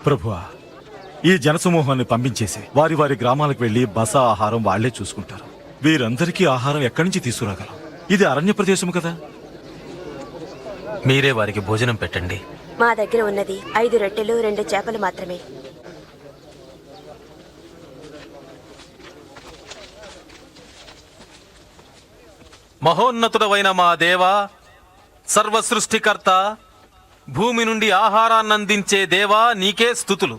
ప్రభువా, ఈ జనసమూహాన్ని పంపించేసి వారి వారి గ్రామాలకు వెళ్లి బస ఆహారం వాళ్లే చూసుకుంటారు. వీరందరికీ ఆహారం ఎక్కడి నుంచి తీసుకురాగలం? ఇది అరణ్య ప్రదేశం కదా. మీరే వారికి భోజనం పెట్టండి. మా దగ్గర ఉన్నది 5 రొట్టెలు 2 చేపలు మాత్రమే. మహోన్నతుడవైన మా దేవా, సర్వ సృష్టికర్త, భూమి నుండి ఆహారాన్నందించే దేవా, నీకే స్తుతులు.